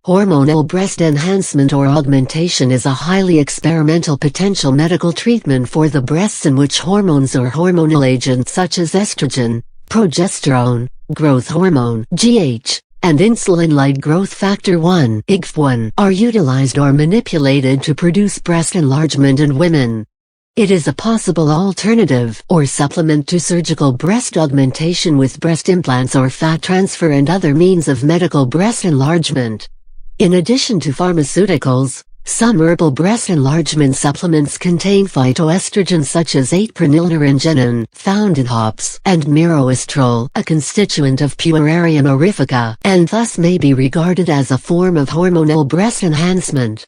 Hormonal breast enhancement or augmentation is a highly experimental potential medical treatment for the breasts in which hormones or hormonal agents such as estrogen, progesterone, growth hormone (GH), and insulin-like growth factor 1 (IGF-1) are utilized or manipulated to produce breast enlargement in women. It is a possible alternative or supplement to surgical breast augmentation with breast implants or fat transfer and other means of medical breast enlargement. In addition to pharmaceuticals, some herbal breast enlargement supplements contain phytoestrogens such as 8-prenylnaringenin, found in hops, and myroestrol, a constituent of Pueraria mirifica, and thus may be regarded as a form of hormonal breast enhancement.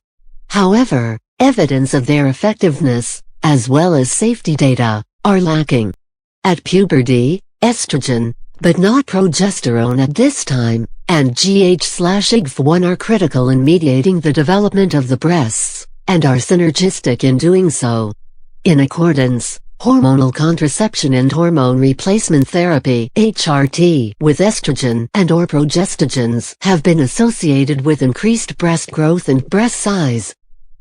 However, evidence of their effectiveness, as well as safety data, are lacking. At puberty, estrogen, but not progesterone at this time, and GH/IGF-1 are critical in mediating the development of the breasts, and are synergistic in doing so. In accordance, hormonal contraception and hormone replacement therapy (HRT) with estrogen and/or progestogens have been associated with increased breast growth and breast size.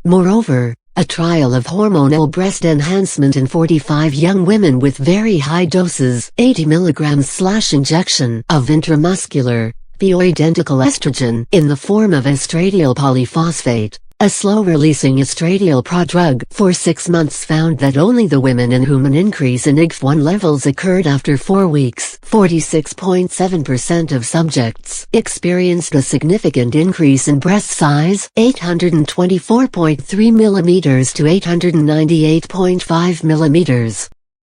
Moreover, a trial of hormonal breast enhancement in 45 young women with very high doses, 80 mg/injection of intramuscular, bioidentical estrogen in the form of estradiol polyphosphate, a slow-releasing estradiol prodrug, for 6 months found that only the women in whom an increase in IGF-1 levels occurred after 4 weeks, 46.7% of subjects experienced a significant increase in breast size, 824.3 mm to 898.5 mm.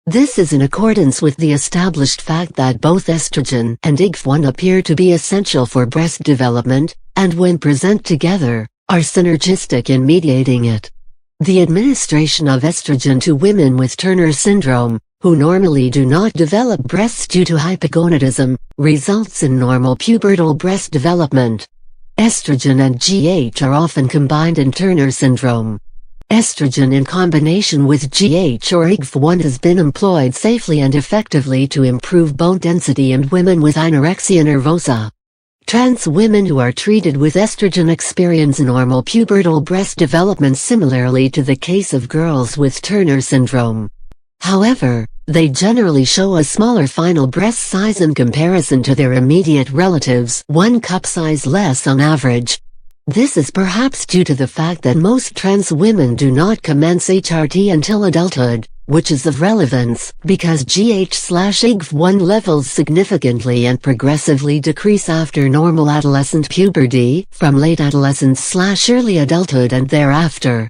This is in accordance with the established fact that both estrogen and IGF-1 appear to be essential for breast development, and when present together, are synergistic in mediating it. The administration of estrogen to women with Turner syndrome, who normally do not develop breasts due to hypogonadism, results in normal pubertal breast development. Estrogen and GH are often combined in Turner syndrome. Estrogen in combination with GH or IGF-1 has been employed safely and effectively to improve bone density in women with anorexia nervosa. Trans women who are treated with estrogen experience normal pubertal breast development similarly to the case of girls with Turner syndrome. However, they generally show a smaller final breast size in comparison to their immediate relatives, 1 cup size less on average. This is perhaps due to the fact that most trans women do not commence HRT until adulthood, which is of relevance, because GH/IGF-1 levels significantly and progressively decrease after normal adolescent puberty, from late adolescence/early adulthood and thereafter.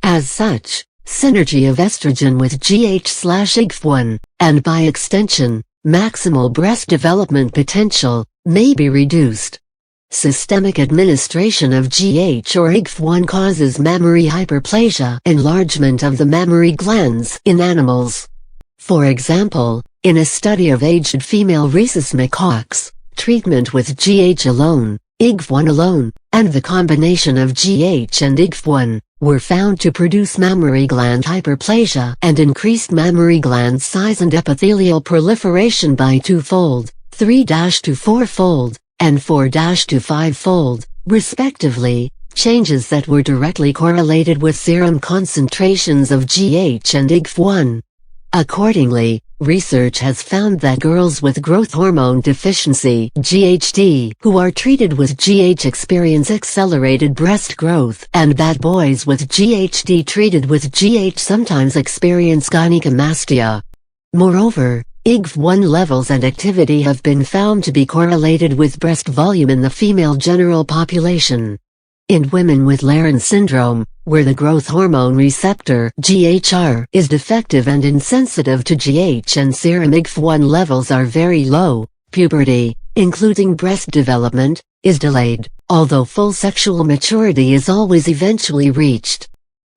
As such, synergy of estrogen with GH/IGF-1, and by extension, maximal breast development potential, may be reduced. Systemic administration of GH or IGF-1 causes mammary hyperplasia, enlargement of the mammary glands, in animals. For example, in a study of aged female rhesus macaques, treatment with GH alone, IGF-1 alone, and the combination of GH and IGF-1, were found to produce mammary gland hyperplasia and increased mammary gland size and epithelial proliferation by 2-fold, 3- to 4-fold, and 4- to 5-fold, respectively, changes that were directly correlated with serum concentrations of GH and IGF-1. Accordingly, research has found that girls with growth hormone deficiency (GHD) who are treated with GH experience accelerated breast growth, and that boys with GHD treated with GH sometimes experience gynecomastia. Moreover, IGF-1 levels and activity have been found to be correlated with breast volume in the female general population. In women with Laron syndrome, where the growth hormone receptor (GHR) is defective and insensitive to GH and serum IGF-1 levels are very low, puberty, including breast development, is delayed, although full sexual maturity is always eventually reached.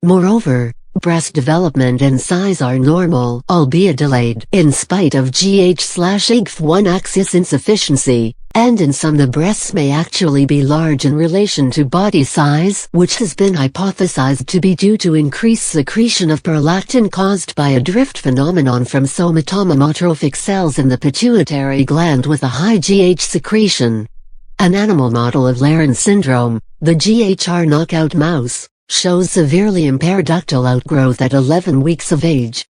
Moreover, breast development and size are normal, albeit delayed, in spite of GH/IGF-1 axis insufficiency, and in some the breasts may actually be large in relation to body size, which has been hypothesized to be due to increased secretion of prolactin caused by a drift phenomenon from somatomotrophic cells in the pituitary gland with a high GH secretion. An animal model of Laron syndrome, the GHR knockout mouse, shows severely impaired ductal outgrowth at 11 weeks of age.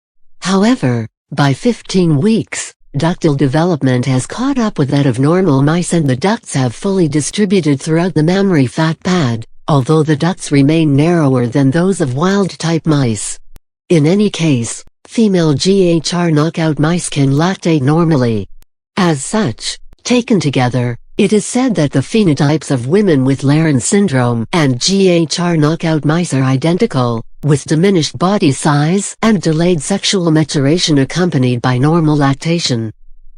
However, by 15 weeks, ductal development has caught up with that of normal mice and the ducts have fully distributed throughout the mammary fat pad, although the ducts remain narrower than those of wild-type mice. In any case, female GHR knockout mice can lactate normally. As such, taken together, it is said that the phenotypes of women with Laron syndrome and GHR knockout mice are identical, with diminished body size and delayed sexual maturation accompanied by normal lactation.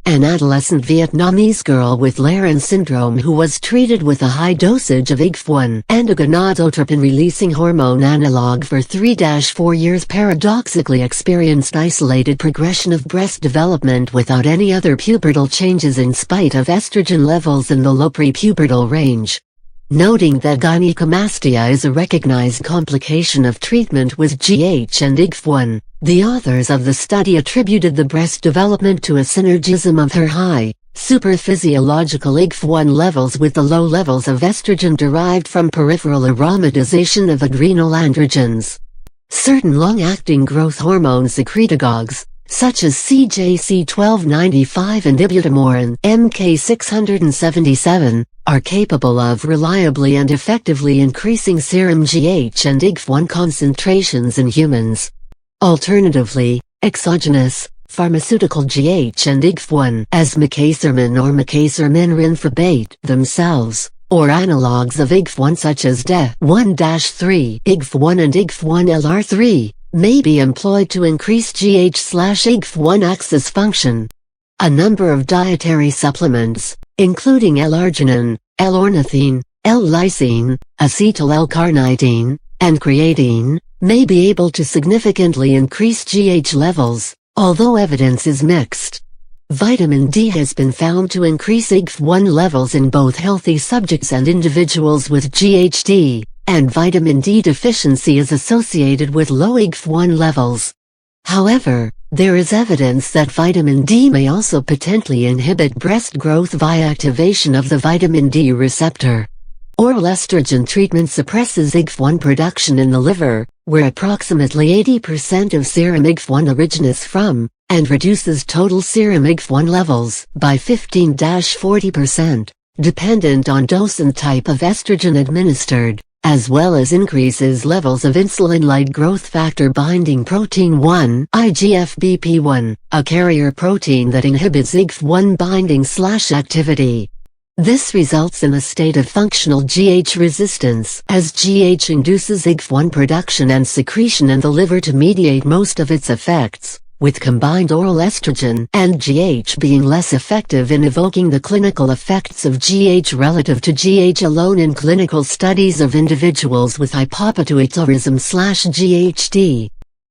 An adolescent Vietnamese girl with Laron syndrome who was treated with a high dosage of IGF-1 and a gonadotropin-releasing hormone analog for 3-4 years paradoxically experienced isolated progression of breast development without any other pubertal changes in spite of estrogen levels in the low prepubertal range. Noting that gynecomastia is a recognized complication of treatment with GH and IGF-1, the authors of the study attributed the breast development to a synergism of her high, superphysiological IGF-1 levels with the low levels of estrogen derived from peripheral aromatization of adrenal androgens. Certain long-acting growth hormone secretagogues, such as CJC1295 and ibutamorin MK677, are capable of reliably and effectively increasing serum GH and IGF-1 concentrations in humans. Alternatively, exogenous, pharmaceutical GH and IGF-1 as mecasermin or mecasermin rinfabate themselves, or analogues of IGF-1 such as DE1-3 IGF-1 and IGF-1-LR3, may be employed to increase GH/IGF-1 axis function. A number of dietary supplements, including L-arginine, L-ornithine, L-lysine, acetyl-L-carnitine, and creatine, may be able to significantly increase GH levels, although evidence is mixed. Vitamin D has been found to increase IGF-1 levels in both healthy subjects and individuals with GHD, and vitamin D deficiency is associated with low IGF-1 levels. However, there is evidence that vitamin D may also potentially inhibit breast growth via activation of the vitamin D receptor. Oral estrogen treatment suppresses IGF-1 production in the liver, where approximately 80% of serum IGF-1 originates from, and reduces total serum IGF-1 levels by 15-40%, dependent on dose and type of estrogen administered, as well as increases levels of insulin-like growth factor binding protein 1, IGF-BP1, a carrier protein that inhibits IGF-1 binding/activity. This results in a state of functional GH resistance, as GH induces IGF-1 production and secretion in the liver to mediate most of its effects, with combined oral estrogen and GH being less effective in evoking the clinical effects of GH relative to GH alone in clinical studies of individuals with hypopituitarism/GHD.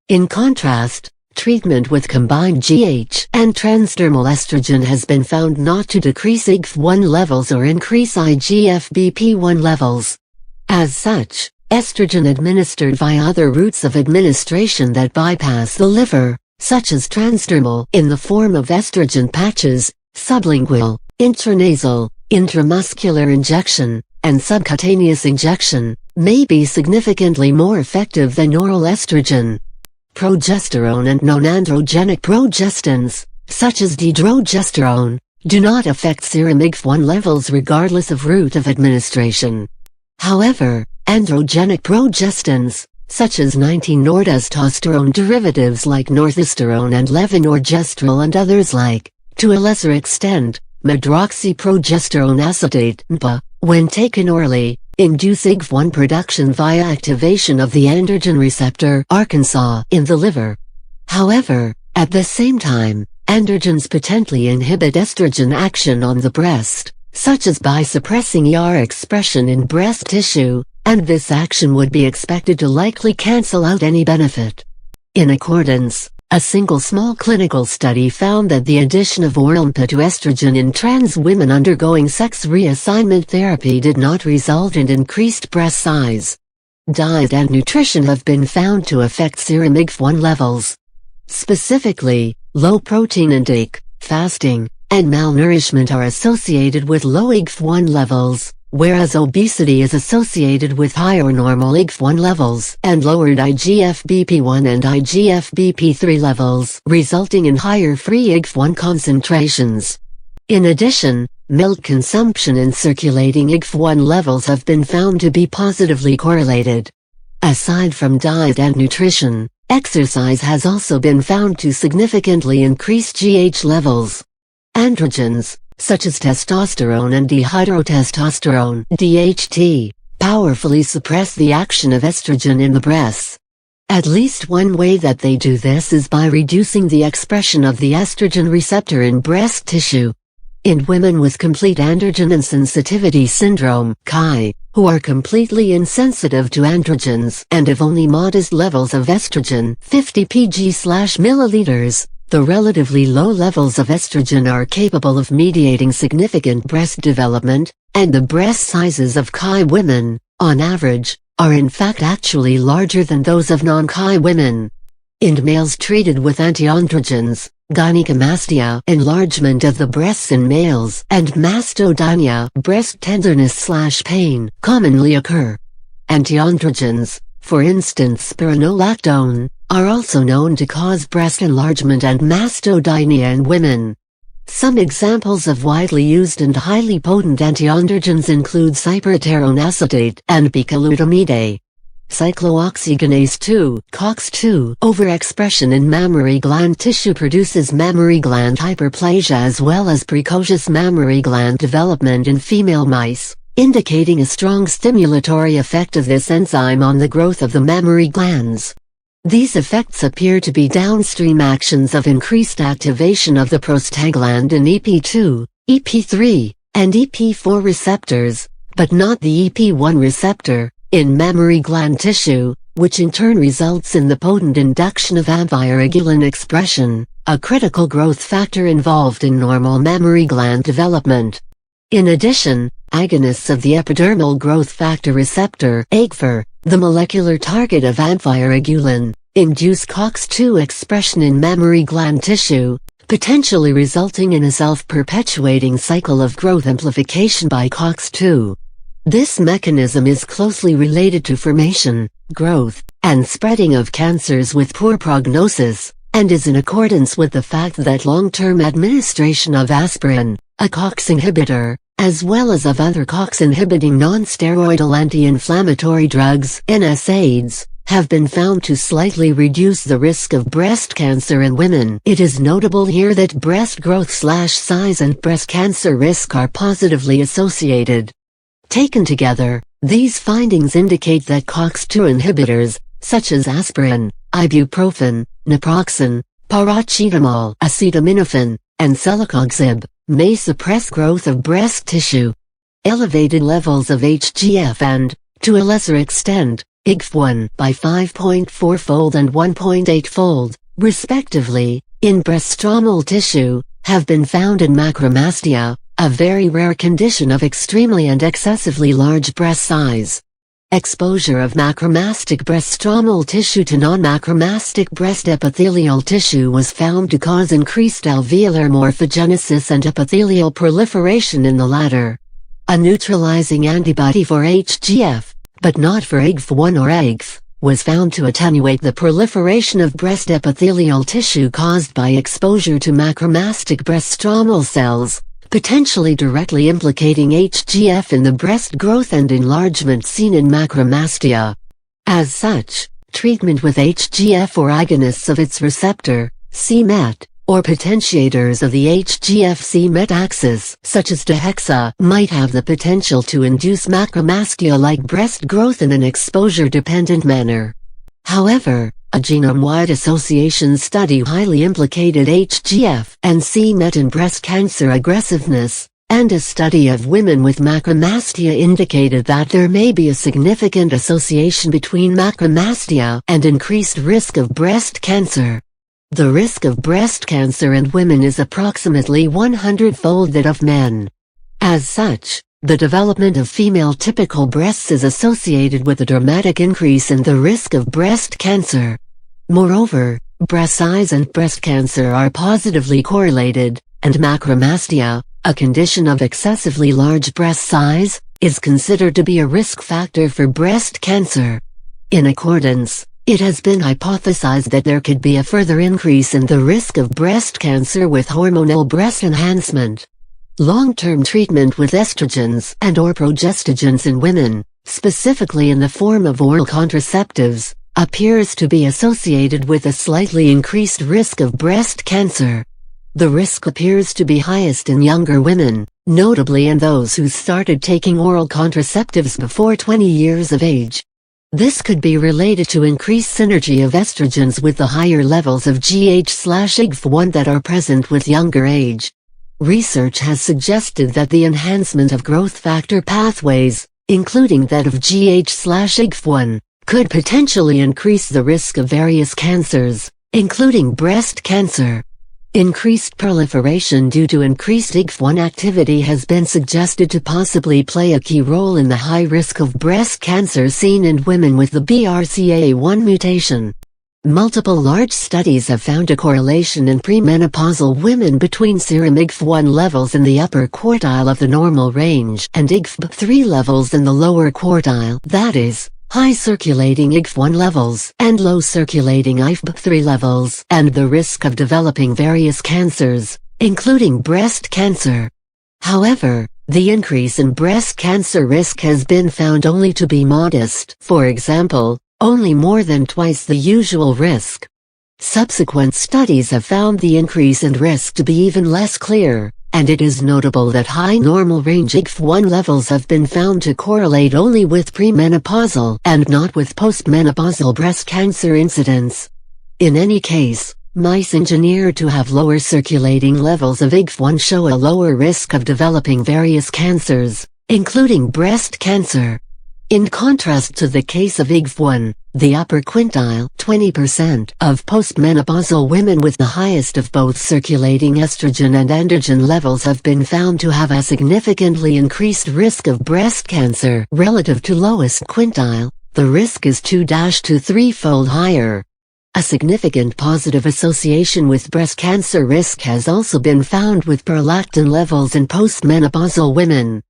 In contrast, treatment with combined GH and transdermal estrogen has been found not to decrease IGF-1 levels or increase IGF-BP1 levels. As such, estrogen administered via other routes of administration that bypass the liver, such as transdermal in the form of estrogen patches, sublingual, intranasal, intramuscular injection, and subcutaneous injection, may be significantly more effective than oral estrogen. Progesterone and non-androgenic progestins, such as dydrogesterone, do not affect serum IGF-1 levels regardless of route of administration. However, androgenic progestins, such as 19-nortestosterone derivatives like northesterone and levonorgestrel and others like, to a lesser extent, medroxyprogesterone acetate (MPA), when taken orally, induce IGF-1 production via activation of the androgen receptor (Arkansas) in the liver. However, at the same time, androgens potentially inhibit estrogen action on the breast, such as by suppressing ER expression in breast tissue, and this action would be expected to likely cancel out any benefit. In accordance, a single small clinical study found that the addition of oral MPA to estrogen in trans women undergoing sex reassignment therapy did not result in increased breast size. Diet and nutrition have been found to affect serum IGF-1 levels. Specifically, low protein intake, fasting, and malnourishment are associated with low IGF-1 levels, whereas obesity is associated with higher normal IGF-1 levels and lowered IGF-BP1 and IGF-BP3 levels, resulting in higher free IGF-1 concentrations. In addition, milk consumption and circulating IGF-1 levels have been found to be positively correlated. Aside from diet and nutrition, exercise has also been found to significantly increase GH levels. Androgens, such as testosterone and dihydrotestosterone (DHT), powerfully suppress the action of estrogen in the breasts. At least one way that they do this is by reducing the expression of the estrogen receptor in breast tissue. In women with complete androgen insensitivity syndrome (CIE), who are completely insensitive to androgens and have only modest levels of estrogen 50 pg/milliliters, the relatively low levels of estrogen are capable of mediating significant breast development, and the breast sizes of CIE women, on average, are in fact actually larger than those of non-CIE women. In males treated with antiandrogens, gynecomastia, enlargement of the breasts in males, and mastodynia, breast tenderness/pain, commonly occur. Antiandrogens, for instance spironolactone, are also known to cause breast enlargement and mastodynia in women. Some examples of widely used and highly potent antiandrogens include cyperterone acetate and bicalutamide. Cyclooxygenase 2 (COX-2) overexpression in mammary gland tissue produces mammary gland hyperplasia as well as precocious mammary gland development in female mice, indicating a strong stimulatory effect of this enzyme on the growth of the mammary glands. These effects appear to be downstream actions of increased activation of the prostaglandin EP2, EP3, and EP4 receptors, but not the EP1 receptor, in mammary gland tissue, which in turn results in the potent induction of amphiregulin expression, a critical growth factor involved in normal mammary gland development. In addition, agonists of the epidermal growth factor receptor (AGFR), the molecular target of amphiregulin, induce COX-2 expression in mammary gland tissue, potentially resulting in a self-perpetuating cycle of growth amplification by COX-2. This mechanism is closely related to formation, growth, and spreading of cancers with poor prognosis, and is in accordance with the fact that long-term administration of aspirin, a COX inhibitor, as well as of other COX-inhibiting non-steroidal anti-inflammatory drugs (NSAIDs), have been found to slightly reduce the risk of breast cancer in women. It is notable here that breast growth/size and breast cancer risk are positively associated. Taken together, these findings indicate that COX-2 inhibitors, such as aspirin, ibuprofen, naproxen, paracetamol, acetaminophen, and celecoxib, may suppress growth of breast tissue. Elevated levels of HGF and, to a lesser extent, IGF-1 by 5.4-fold and 1.8-fold, respectively, in breast stromal tissue, have been found in macromastia, a very rare condition of extremely and excessively large breast size. Exposure of macromastic breast stromal tissue to non-macromastic breast epithelial tissue was found to cause increased alveolar morphogenesis and epithelial proliferation in the latter. A neutralizing antibody for HGF, but not for IGF-1 or AGF, was found to attenuate the proliferation of breast epithelial tissue caused by exposure to macromastic breast stromal cells, potentially directly implicating HGF in the breast growth and enlargement seen in macromastia. As such, treatment with HGF or agonists of its receptor, c-Met, or potentiators of the HGF-c-Met axis, such as Dehexa, might have the potential to induce macromastia-like breast growth in an exposure-dependent manner. However, a genome-wide association study highly implicated HGF and c-Met in breast cancer aggressiveness, and a study of women with macromastia indicated that there may be a significant association between macromastia and increased risk of breast cancer. The risk of breast cancer in women is approximately 100-fold that of men. As such, the development of female typical breasts is associated with a dramatic increase in the risk of breast cancer. Moreover, breast size and breast cancer are positively correlated, and macromastia, a condition of excessively large breast size, is considered to be a risk factor for breast cancer. In accordance, it has been hypothesized that there could be a further increase in the risk of breast cancer with hormonal breast enhancement. Long-term treatment with estrogens and/or progestogens in women, specifically in the form of oral contraceptives, appears to be associated with a slightly increased risk of breast cancer. The risk appears to be highest in younger women, notably in those who started taking oral contraceptives before 20 years of age. This could be related to increased synergy of estrogens with the higher levels of GH/IGF-1 that are present with younger age. Research has suggested that the enhancement of growth factor pathways, including that of GH/IGF-1, could potentially increase the risk of various cancers, including breast cancer. Increased proliferation due to increased IGF-1 activity has been suggested to possibly play a key role in the high risk of breast cancer seen in women with the BRCA1 mutation. Multiple large studies have found a correlation in premenopausal women between serum IGF-1 levels in the upper quartile of the normal range and IGF-3 levels in the lower quartile, that is, high circulating IGF-1 levels and low circulating IGF-3 levels, and the risk of developing various cancers, including breast cancer. However, the increase in breast cancer risk has been found only to be modest, for example, only more than twice the usual risk. Subsequent studies have found the increase in risk to be even less clear, and it is notable that high normal range IGF-1 levels have been found to correlate only with premenopausal and not with postmenopausal breast cancer incidence. In any case, mice engineered to have lower circulating levels of IGF-1 show a lower risk of developing various cancers, including breast cancer. In contrast to the case of IGF-1, the upper quintile 20% of postmenopausal women with the highest of both circulating estrogen and androgen levels have been found to have a significantly increased risk of breast cancer relative to lowest quintile. The risk is 2 to 3-fold higher. A significant positive association with breast cancer risk has also been found with prolactin levels in postmenopausal women.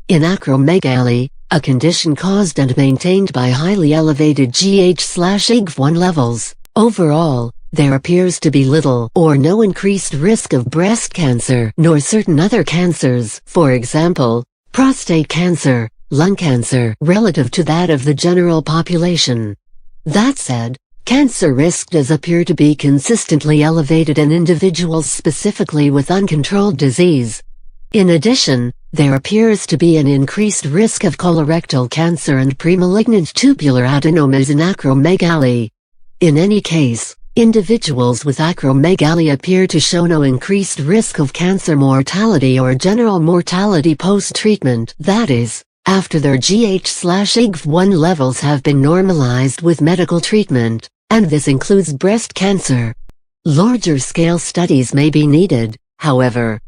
In acromegaly, a condition caused and maintained by highly elevated GH/IGF-1 levels, overall, there appears to be little or no increased risk of breast cancer nor certain other cancers, for example, prostate cancer, lung cancer, relative to that of the general population. That said, cancer risk does appear to be consistently elevated in individuals specifically with uncontrolled disease. In addition, there appears to be an increased risk of colorectal cancer and premalignant tubular adenomas in acromegaly. In any case, individuals with acromegaly appear to show no increased risk of cancer mortality or general mortality post-treatment, that is, after their GH/IGF-1 levels have been normalized with medical treatment, and this includes breast cancer. Larger scale studies may be needed, however.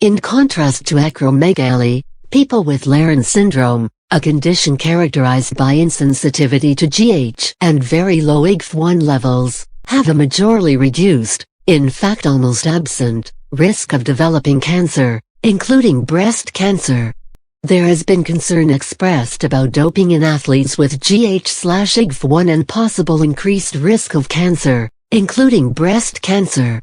In contrast to acromegaly, people with Laron syndrome, a condition characterized by insensitivity to GH and very low IGF-1 levels, have a majorly reduced, in fact almost absent, risk of developing cancer, including breast cancer. There has been concern expressed about doping in athletes with GH/IGF-1 and possible increased risk of cancer, including breast cancer.